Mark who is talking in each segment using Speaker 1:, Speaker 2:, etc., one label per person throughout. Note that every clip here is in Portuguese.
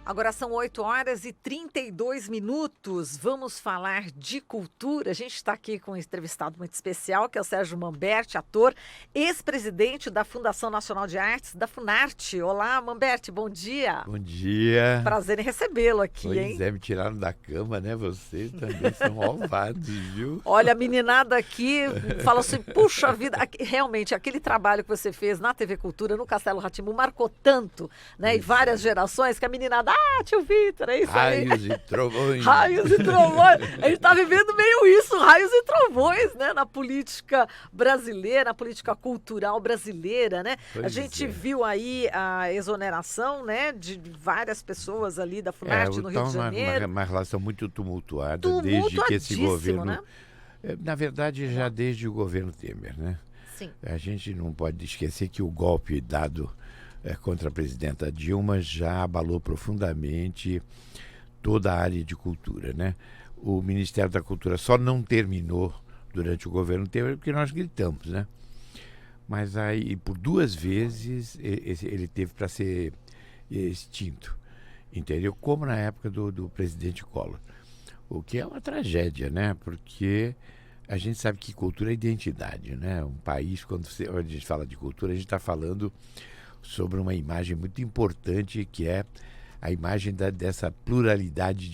Speaker 1: Agora são 8h32. Vamos falar de cultura. A gente está aqui com um entrevistado muito especial, que é o Sérgio Manberti, ator, ex-presidente da Fundação Nacional de Artes, da Funarte. Olá, Manberti, bom dia.
Speaker 2: Bom dia.
Speaker 1: Prazer em recebê-lo aqui,
Speaker 2: Pois
Speaker 1: hein?
Speaker 2: é, me tiraram da cama, né? Vocês também são malvados, viu?
Speaker 1: Olha, a meninada aqui fala assim, puxa vida, realmente, aquele trabalho que você fez na TV Cultura, no Castelo Rá-Tim-Bum, marcou tanto, né? E várias gerações, que a meninada, tio Vitor, é isso aí.
Speaker 2: Raios e trovões.
Speaker 1: Raios e trovões. A gente está vivendo meio isso, raios e trovões, né? Na política brasileira, na política cultural brasileira, né?
Speaker 2: Pois
Speaker 1: a gente
Speaker 2: é.
Speaker 1: viu aí a exoneração, né? De várias pessoas ali da Funarte no Rio de Janeiro.
Speaker 2: Uma relação muito tumultuada desde que esse governo...
Speaker 1: Né?
Speaker 2: Na verdade, já desde o governo Temer, né?
Speaker 1: Sim.
Speaker 2: A gente não pode esquecer que o golpe dado contra a presidenta Dilma já abalou profundamente toda a área de cultura, né? O Ministério da Cultura só não terminou durante o governo Temer porque nós gritamos, né? Mas aí, por 2 vezes, ele teve para ser extinto, entendeu? Como na época do presidente Collor. O que é uma tragédia, né? Porque a gente sabe que cultura é identidade, né? Um país, quando a gente fala de cultura, a gente está falando sobre uma imagem muito importante, que é a imagem dessa pluralidade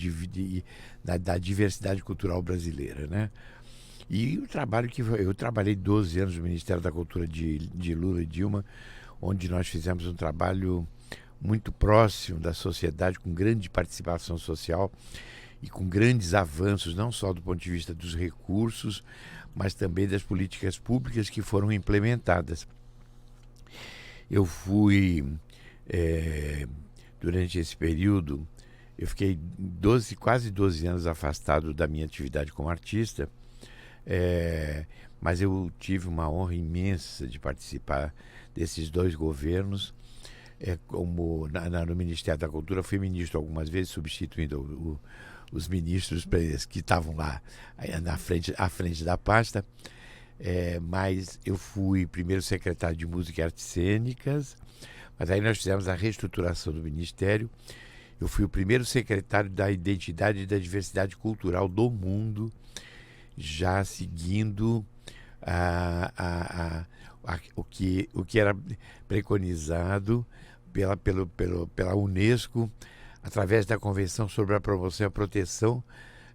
Speaker 2: da diversidade cultural brasileira, né? E o trabalho que eu trabalhei 12 anos no Ministério da Cultura de Lula e Dilma, onde nós fizemos um trabalho muito próximo da sociedade, com grande participação social e com grandes avanços, não só do ponto de vista dos recursos, mas também das políticas públicas que foram implementadas. Eu fui, durante esse período, eu fiquei quase 12 anos afastado da minha atividade como artista, mas eu tive uma honra imensa de participar desses 2 governos. Como no Ministério da Cultura, fui ministro algumas vezes, substituindo os ministros que estavam lá à frente da pasta. Mas eu fui primeiro secretário de Música e Artes Cênicas, mas aí nós fizemos a reestruturação do Ministério. Eu fui o primeiro secretário da Identidade e da Diversidade Cultural do mundo, já seguindo o que era preconizado pela Unesco, através da Convenção sobre a Promoção e a Proteção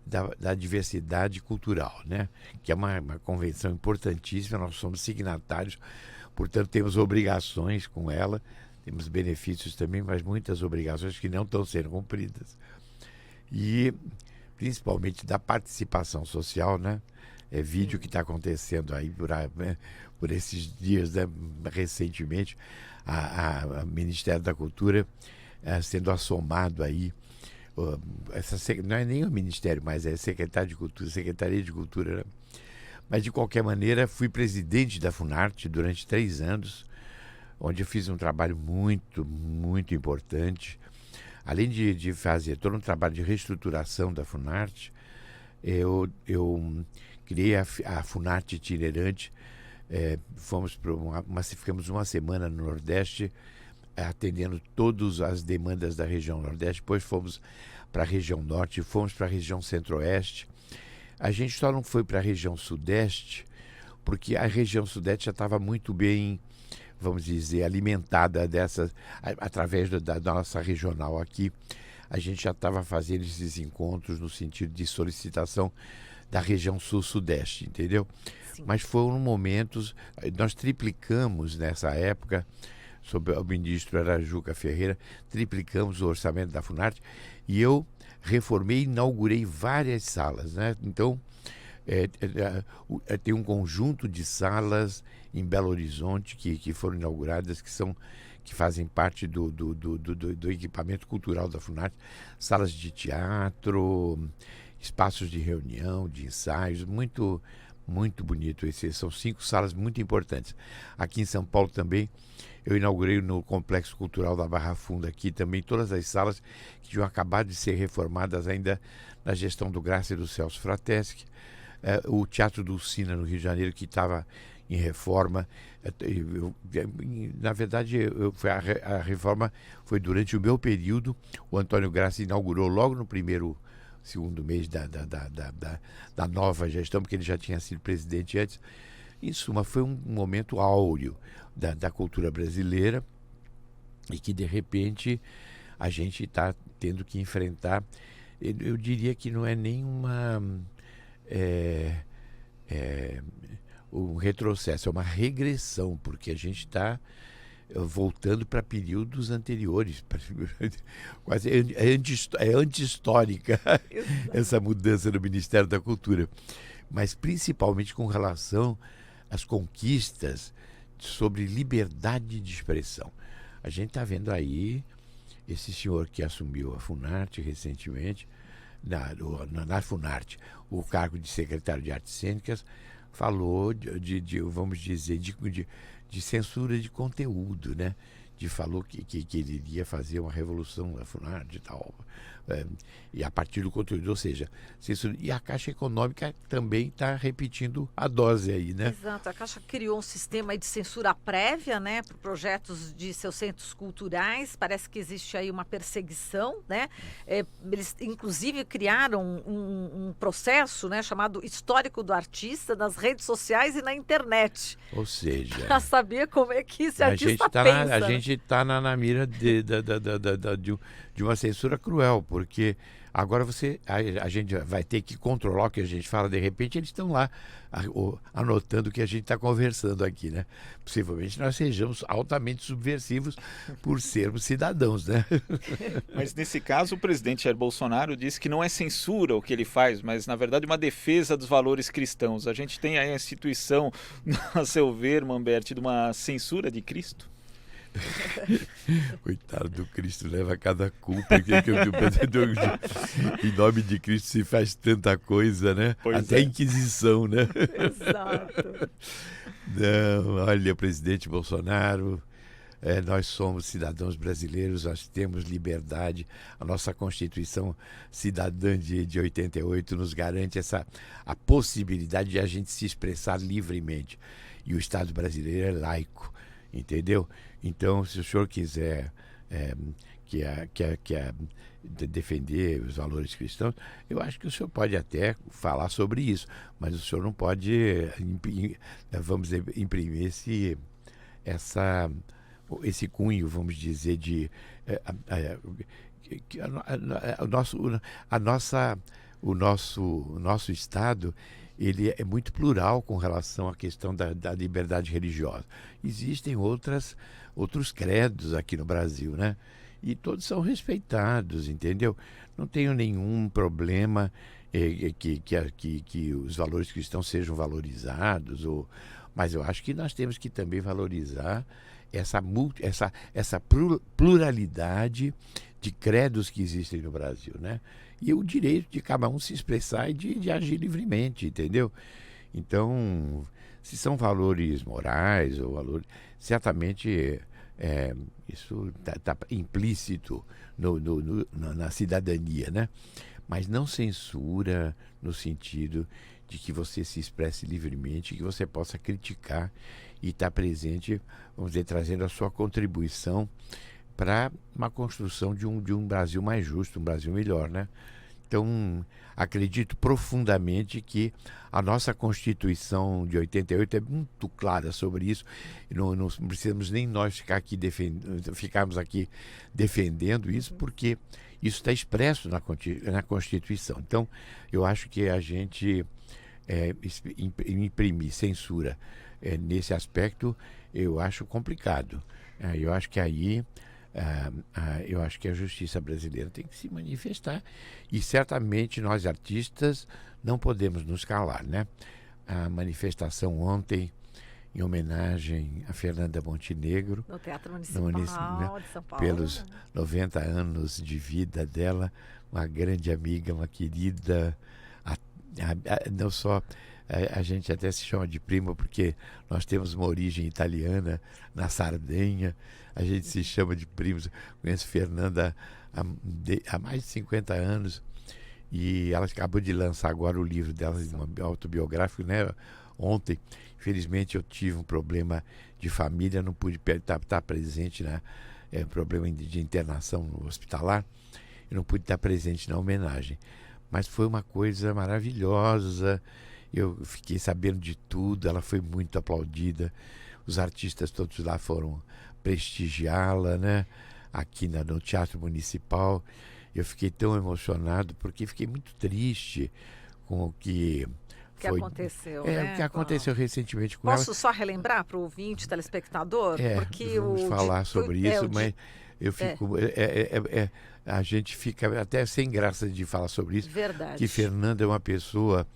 Speaker 2: da Diversidade Cultural, né? Que é uma convenção importantíssima, nós somos signatários, portanto temos obrigações com ela, temos benefícios também, mas muitas obrigações que não estão sendo cumpridas. E principalmente da participação social, né? Vídeo que está acontecendo aí por esses dias, né? Recentemente, a Ministério da Cultura sendo assomado aí, não é nem o Ministério, mas é Secretaria de Cultura, né? Mas de qualquer maneira, fui presidente da Funarte durante 3 anos, onde eu fiz um trabalho muito, muito importante. Além de fazer todo um trabalho de reestruturação da Funarte, eu criei a Funarte itinerante. Ficamos uma semana no Nordeste, atendendo todas as demandas da região Nordeste. Depois fomos para a região Norte, fomos para a região Centro-Oeste. A gente só não foi para a região Sudeste, porque a região Sudeste já estava muito bem, vamos dizer, alimentada através da nossa regional aqui. A gente já estava fazendo esses encontros no sentido de solicitação da região Sul-Sudeste, entendeu? Sim. Mas foram momentos, nós triplicamos nessa época, sob o ministro Arajuca Ferreira, triplicamos o orçamento da Funarte, e eu reformei e inaugurei várias salas, né? Então, tem um conjunto de salas em Belo Horizonte que foram inauguradas, que fazem parte do equipamento cultural da Funarte, salas de teatro, espaços de reunião, de ensaios, muito, muito bonito. São 5 salas muito importantes. Aqui em São Paulo também, eu inaugurei no Complexo Cultural da Barra Funda aqui também todas as salas que tinham acabado de ser reformadas ainda na gestão do Graça e do Celso Frateschi. O Teatro Dulcina, no Rio de Janeiro, que estava em reforma. Na verdade, a reforma foi durante o meu período. O Antônio Graça inaugurou logo no segundo mês da nova gestão, porque ele já tinha sido presidente antes. Em suma, foi um momento áureo da cultura brasileira e que, de repente, a gente está tendo que enfrentar. Eu diria que não é nenhuma um retrocesso, é uma regressão, porque a gente está voltando para períodos anteriores. Quase é anti-histórica essa mudança no Ministério da Cultura, mas principalmente com relação às conquistas sobre liberdade de expressão. A gente está vendo aí esse senhor que assumiu a Funarte recentemente, na Funarte, o cargo de secretário de Artes Cênicas, falou vamos dizer, de censura de conteúdo, né? Falou que ele iria fazer uma revolução na Funarte e tal. E a partir do conteúdo, ou seja, censura. E a Caixa Econômica também está repetindo a dose aí, né?
Speaker 1: Exato, a Caixa criou um sistema de censura prévia, né, para projetos de seus centros culturais. Parece que existe aí uma perseguição, né? Eles inclusive criaram um processo, né, chamado Histórico do Artista nas redes sociais e na internet.
Speaker 2: Ou seja,
Speaker 1: para saber como é que esse artista pensa.
Speaker 2: A gente está na mira de uma censura cruel, porque agora a gente vai ter que controlar o que a gente fala. De repente eles estão lá anotando o que a gente está conversando aqui, né? Possivelmente nós sejamos altamente subversivos por sermos cidadãos, né?
Speaker 3: Mas nesse caso o presidente Jair Bolsonaro disse que não é censura o que ele faz, mas na verdade uma defesa dos valores cristãos. A gente tem aí a instituição, a seu ver, Mamberti, de uma censura de Cristo?
Speaker 2: Coitado do Cristo, leva cada culpa em nome de Cristo se faz tanta coisa, né? Até Inquisição, né?
Speaker 1: Exato.
Speaker 2: Não, olha, presidente Bolsonaro, nós somos cidadãos brasileiros, nós temos liberdade, a nossa Constituição cidadã de 88 nos garante a possibilidade de a gente se expressar livremente, e o Estado brasileiro é laico, entendeu? Então, se o senhor quiser defender os valores cristãos, eu acho que o senhor pode até falar sobre isso, mas o senhor não pode, vamos dizer, imprimir esse cunho, vamos dizer, o nosso Estado, ele é muito plural com relação à questão da liberdade religiosa. Existem outros credos aqui no Brasil, né? E todos são respeitados, entendeu? Não tenho nenhum problema que os valores cristãos sejam valorizados, mas eu acho que nós temos que também valorizar essa pluralidade de credos que existem no Brasil, né? E o direito de cada um se expressar e de agir livremente, entendeu? Então, se são valores morais ou valores, certamente isso está implícito na cidadania, né? Mas não censura no sentido de que você se expresse livremente, que você possa criticar e estar presente, vamos dizer, trazendo a sua contribuição para uma construção de um Brasil mais justo, um Brasil melhor, né? Então, acredito profundamente que a nossa Constituição de 88 é muito clara sobre isso. Não precisamos nem nós ficarmos aqui defendendo isso, porque isso está expresso na Constituição. Então, eu acho que a gente imprimir censura nesse aspecto, eu acho complicado. Eu acho que aí... eu acho que a justiça brasileira tem que se manifestar, e certamente nós artistas não podemos nos calar, né? A manifestação ontem em homenagem a Fernanda Montenegro
Speaker 1: no Teatro Municipal de São Paulo,
Speaker 2: pelos 90 anos de vida dela, uma grande amiga, uma querida, não só a gente até se chama de prima porque nós temos uma origem italiana na Sardenha. A gente se chama de primos. Conheço Fernanda há mais de 50 anos, e ela acabou de lançar agora o livro dela, autobiográfico, né? Ontem. Infelizmente eu tive um problema de família, não pude estar presente, né? Problema de internação no hospitalar, eu não pude estar presente na homenagem. Mas foi uma coisa maravilhosa, eu fiquei sabendo de tudo, ela foi muito aplaudida, os artistas todos lá foram prestigiá-la, né? Aqui no Teatro Municipal. Eu fiquei tão emocionado, porque fiquei muito triste com o que foi,
Speaker 1: aconteceu, né?
Speaker 2: o que aconteceu recentemente com ela.
Speaker 1: Posso só relembrar para o ouvinte, telespectador? Porque
Speaker 2: vamos falar sobre isso, mas eu fico... a gente fica até sem graça de falar sobre isso.
Speaker 1: Verdade.
Speaker 2: Que Fernanda é uma pessoa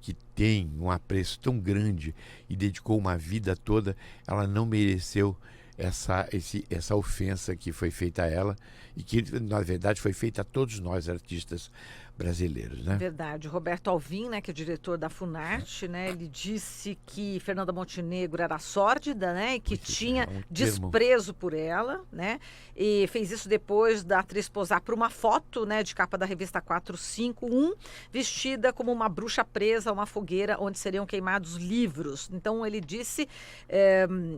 Speaker 2: que tem um apreço tão grande e dedicou uma vida toda, ela não mereceu essa ofensa que foi feita a ela e que, na verdade, foi feita a todos nós, artistas brasileiros, né?
Speaker 1: Verdade. Roberto Alvim, né, que é diretor da Funarte, né, ele disse que Fernanda Montenegro era sórdida, né, e que tinha desprezo por ela, né, e fez isso depois da atriz posar por uma foto, né, de capa da revista 451, vestida como uma bruxa presa a uma fogueira onde seriam queimados livros. Então ele disse,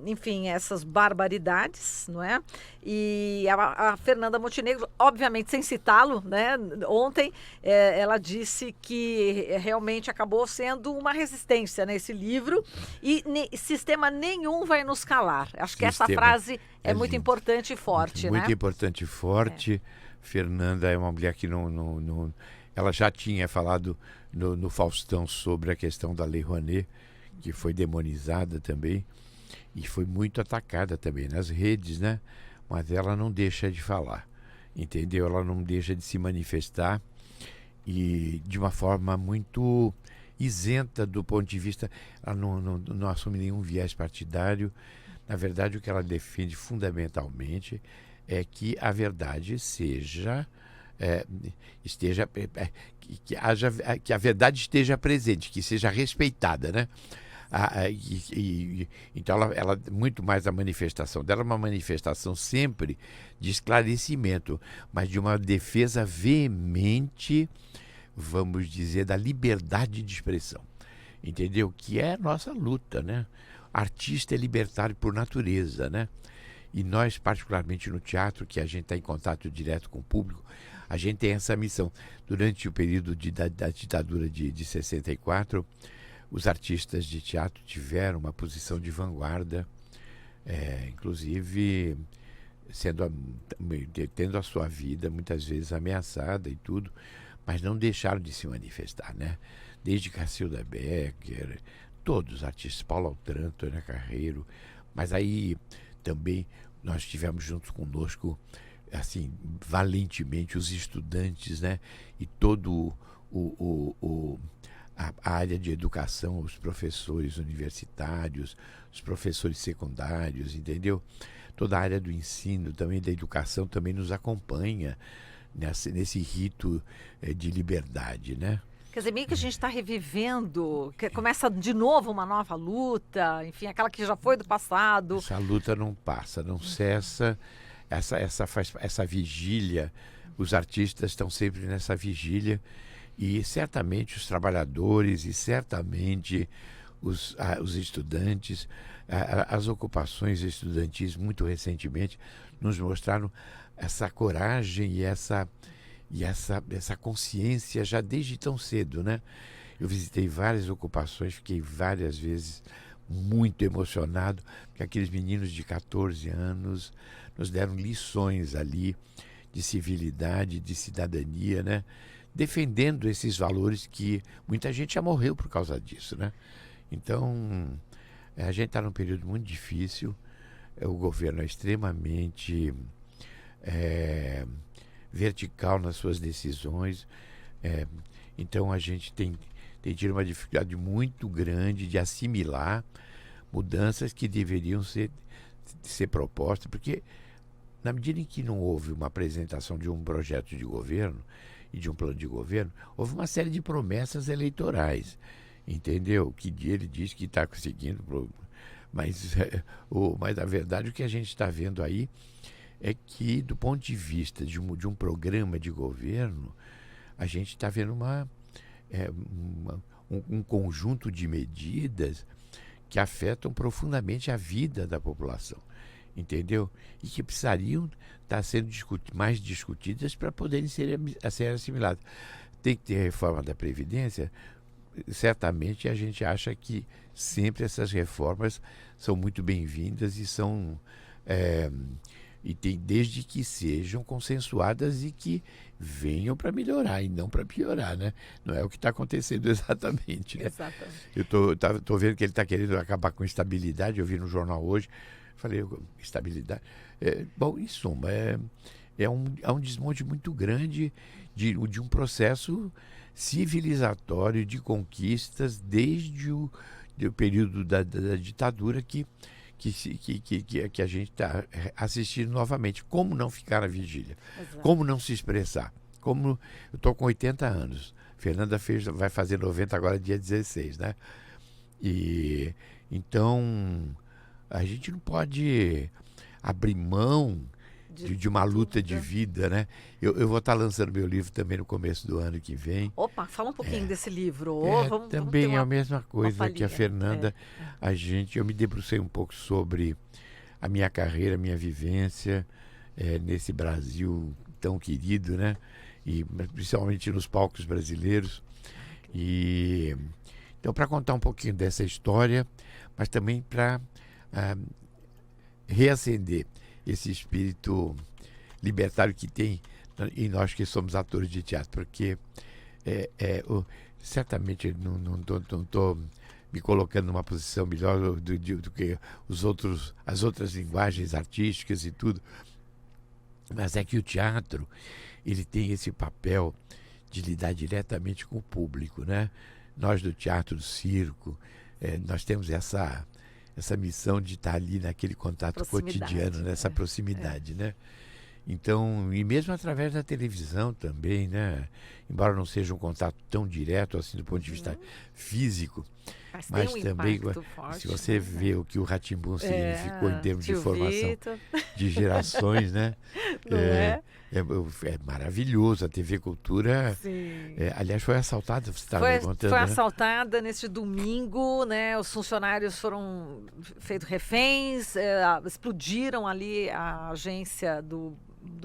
Speaker 1: enfim, essas barbaridades, não é? E a Fernanda Montenegro, obviamente sem citá-lo, né, ontem ela disse que realmente acabou sendo uma resistência nesse livro e sistema nenhum vai nos calar. Acho que essa frase é muito importante e forte,
Speaker 2: muito,
Speaker 1: né?
Speaker 2: Muito importante e forte. Fernanda é uma mulher que ela já tinha falado no Faustão sobre a questão da Lei Rouanet, que foi demonizada também e foi muito atacada também nas redes, né? Mas ela não deixa de falar, entendeu? Ela não deixa de se manifestar e de uma forma muito isenta do ponto de vista, ela não assume nenhum viés partidário. Na verdade, o que ela defende fundamentalmente é que a verdade que a verdade esteja presente, que seja respeitada, né? Então ela muito mais a manifestação dela é uma manifestação sempre de esclarecimento, mas de uma defesa veemente, vamos dizer, da liberdade de expressão, entendeu? Que é a nossa luta, né? Artista é libertário por natureza, né? E nós, particularmente no teatro, que a gente está em contato direto com o público, a gente tem essa missão. Durante o período da ditadura de 64, os artistas de teatro tiveram uma posição de vanguarda, inclusive tendo a sua vida muitas vezes ameaçada e tudo, mas não deixaram de se manifestar, né? Desde Cacilda Becker, todos os artistas, Paulo Altranto, Ana Carreiro, mas aí também nós tivemos junto conosco, assim, valentemente os estudantes, né? E todo a área de educação, os professores universitários, os professores secundários, entendeu? Toda a área do ensino, também da educação, também nos acompanha nesse rito de liberdade, né?
Speaker 1: Quer dizer, meio que a gente está revivendo, que começa de novo uma nova luta, enfim, aquela que já foi do passado.
Speaker 2: Essa luta não passa, não cessa, essa vigília, os artistas estão sempre nessa vigília e certamente os trabalhadores e certamente os estudantes, as ocupações estudantis muito recentemente nos mostraram essa coragem e essa consciência já desde tão cedo, né? Eu visitei várias ocupações, fiquei várias vezes muito emocionado, porque aqueles meninos de 14 anos nos deram lições ali de civilidade, de cidadania, né? Defendendo esses valores que muita gente já morreu por causa disso, né? Então, a gente está num período muito difícil, o governo é extremamente vertical nas suas decisões, então a gente tem tido uma dificuldade muito grande de assimilar mudanças que deveriam ser propostas, porque na medida em que não houve uma apresentação de um projeto de governo e de um plano de governo, houve uma série de promessas eleitorais, entendeu? Que ele diz que está conseguindo, mas na verdade o que a gente está vendo aí é que, do ponto de vista de um programa de governo, a gente está vendo um conjunto de medidas que afetam profundamente a vida da população, entendeu? E que precisariam estar sendo mais discutidas para poderem ser assimiladas. Tem que ter reforma da Previdência. Certamente a gente acha que sempre essas reformas são muito bem-vindas e são desde que sejam consensuadas e que venham para melhorar e não para piorar, né? Não é o que está acontecendo exatamente, né?
Speaker 1: Exatamente.
Speaker 2: Eu tô vendo que ele está querendo acabar com estabilidade. Eu vi no jornal hoje, falei, estabilidade. Bom, em suma, é um desmonte muito grande de um processo civilizatório de conquistas desde o período da ditadura que a gente está assistindo novamente. Como não ficar na vigília?
Speaker 1: Exato.
Speaker 2: Como não se expressar? Eu estou com 80 anos. Fernanda vai fazer 90 agora, dia 16, né? E então a gente não pode abrir mão de uma luta de vida, né? Eu vou estar lançando meu livro também no começo do ano que vem.
Speaker 1: Opa, fala um pouquinho desse livro.
Speaker 2: Também é a mesma coisa
Speaker 1: palhinha.
Speaker 2: que a Fernanda. Eu me debrucei um pouco sobre a minha carreira, a minha vivência nesse Brasil tão querido, né? E principalmente nos palcos brasileiros. E então, para contar um pouquinho dessa história, mas também para reacender esse espírito libertário que tem em nós que somos atores de teatro, porque certamente não estou me colocando numa posição melhor do que as outras linguagens artísticas e tudo, mas é que o teatro ele tem esse papel de lidar diretamente com o público, né? Nós do teatro, do circo, nós temos essa missão de estar ali naquele contato cotidiano, nessa proximidade, né? Então, e mesmo através da televisão também, né? Embora não seja um contato tão direto assim do ponto de vista físico, mas também
Speaker 1: forte,
Speaker 2: se você vê o que o Rá-Tim-Bum significou em termos de formação
Speaker 1: Vitor.
Speaker 2: de gerações, né?
Speaker 1: Não é?
Speaker 2: É maravilhoso. A TV Cultura, aliás, foi assaltada, você estava me contando,
Speaker 1: foi
Speaker 2: né?
Speaker 1: assaltada neste domingo, né? Os funcionários foram feitos reféns, explodiram ali a agência do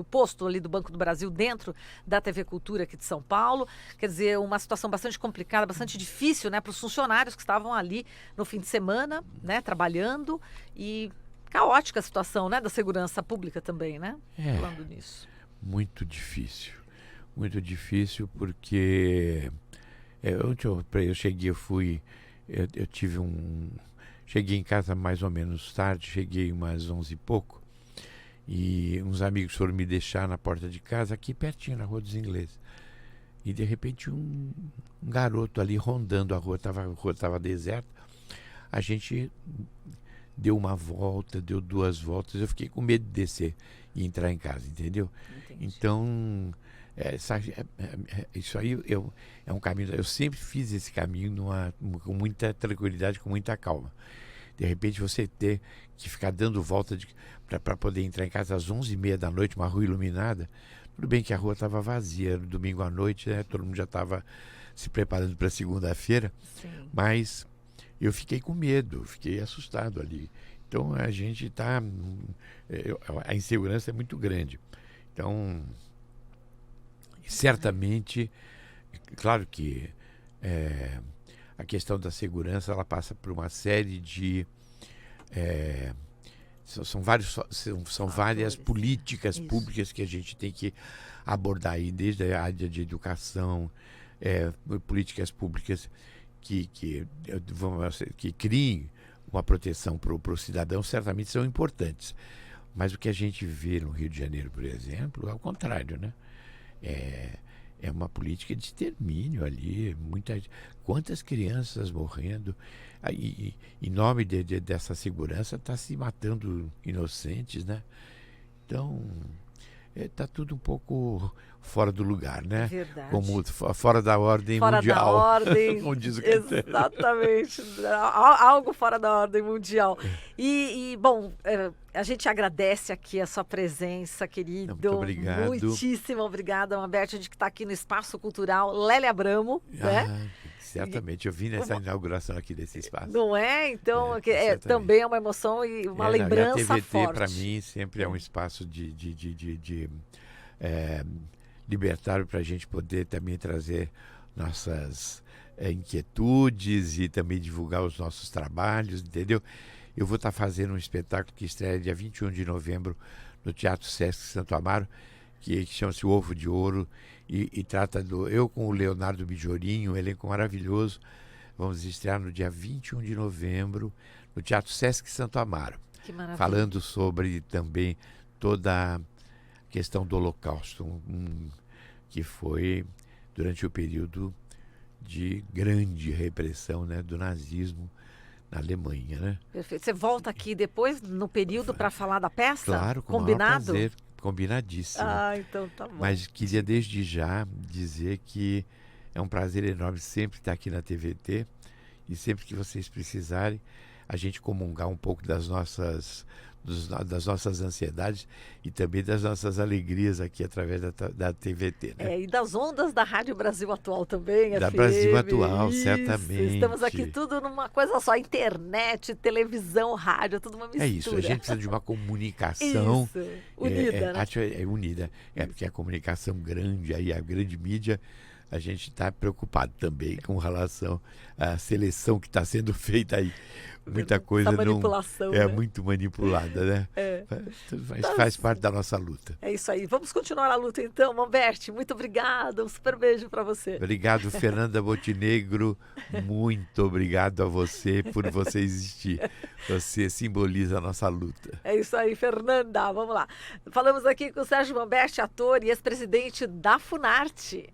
Speaker 1: posto ali do Banco do Brasil dentro da TV Cultura aqui de São Paulo. Quer dizer, uma situação bastante complicada, bastante difícil, né, para os funcionários que estavam ali no fim de semana, né, trabalhando, e caótica a situação, né, da segurança pública também, né? Falando nisso.
Speaker 2: Muito difícil porque ontem eu cheguei, cheguei em casa mais ou menos tarde, cheguei umas 11 e pouco, e uns amigos foram me deixar na porta de casa, aqui pertinho, na Rua dos Ingleses. E de repente um garoto ali rondando a rua estava deserta. A gente deu uma volta, deu 2 voltas, eu fiquei com medo de descer e entrar em casa, entendeu?
Speaker 1: Entendi.
Speaker 2: Então, isso aí é um caminho, eu sempre fiz esse caminho com muita tranquilidade, com muita calma. De repente você ter que ficar dando volta para poder entrar em casa às 11h30 da noite, uma rua iluminada. Tudo bem que a rua estava vazia, era domingo à noite, né? Todo mundo já estava se preparando para segunda-feira, mas eu fiquei com medo, fiquei assustado ali. Então a gente está... a insegurança é muito grande. Então, certamente, claro que a questão da segurança ela passa por uma série de... são várias políticas públicas que a gente tem que abordar aí, desde a área de educação, políticas públicas que criem uma proteção para o cidadão, certamente são importantes. Mas o que a gente vê no Rio de Janeiro, por exemplo, é o contrário, né? É uma política de extermínio ali, quantas crianças morrendo, em nome dessa segurança está se matando inocentes, né? Então, está tudo um pouco fora do lugar, né?
Speaker 1: Verdade.
Speaker 2: Como fora da ordem
Speaker 1: fora
Speaker 2: mundial.
Speaker 1: Fora da ordem,
Speaker 2: como diz o
Speaker 1: exatamente, algo fora da ordem mundial. Bom, a gente agradece aqui a sua presença, querido.
Speaker 2: Muito obrigado.
Speaker 1: Muitíssimo obrigada, Manberti, a gente que está aqui no Espaço Cultural Lélia Abramo, né?
Speaker 2: Certamente, eu vim nessa inauguração aqui desse espaço.
Speaker 1: Não é? Então,
Speaker 2: certamente.
Speaker 1: também é uma emoção e uma
Speaker 2: Não, e a
Speaker 1: lembrança
Speaker 2: TVT,
Speaker 1: forte.
Speaker 2: para mim, sempre é um espaço de libertário para a gente poder também trazer nossas inquietudes e também divulgar os nossos trabalhos, entendeu? Eu vou estar fazendo um espetáculo que estreia dia 21 de novembro no Teatro Sesc Santo Amaro, que chama-se O Ovo de Ouro, e trata eu com o Leonardo Bijorinho, um elenco maravilhoso. Vamos estrear no dia 21 de novembro no Teatro Sesc Santo Amaro,
Speaker 1: Que maravilha.
Speaker 2: falando sobre também toda a questão do Holocausto, que foi durante o período de grande repressão, né, do nazismo na Alemanha, né?
Speaker 1: Perfeito. Você volta aqui depois, no período, para falar da peça?
Speaker 2: Claro, com o maior
Speaker 1: Combinado?
Speaker 2: prazer, combinadíssimo.
Speaker 1: Ah, então tá bom.
Speaker 2: Mas queria desde já dizer que é um prazer enorme sempre estar aqui na TVT e sempre que vocês precisarem, a gente comungar um pouco das nossas ansiedades e também das nossas alegrias aqui através da TVT, né?
Speaker 1: E das ondas da Rádio Brasil Atual também,
Speaker 2: Da
Speaker 1: FM.
Speaker 2: Brasil Atual,
Speaker 1: Isso.
Speaker 2: certamente.
Speaker 1: Estamos aqui tudo numa coisa só, internet, televisão, rádio, tudo uma mistura.
Speaker 2: É isso, a gente precisa de uma comunicação
Speaker 1: Isso, unida, né?
Speaker 2: unida. Porque a comunicação grande, aí a grande mídia, a gente está preocupado também com relação à seleção que está sendo feita aí. Muita coisa
Speaker 1: Essa manipulação, né?
Speaker 2: muito manipulada, né? Mas faz parte da nossa luta.
Speaker 1: É isso aí. Vamos continuar a luta então, Mamberti. Muito obrigada. Um super beijo para você.
Speaker 2: Obrigado, Fernanda Montenegro. Muito obrigado a você por você existir. Você simboliza a nossa luta.
Speaker 1: É isso aí, Fernanda. Vamos lá. Falamos aqui com o Sérgio Mamberti, ator e ex-presidente da Funarte.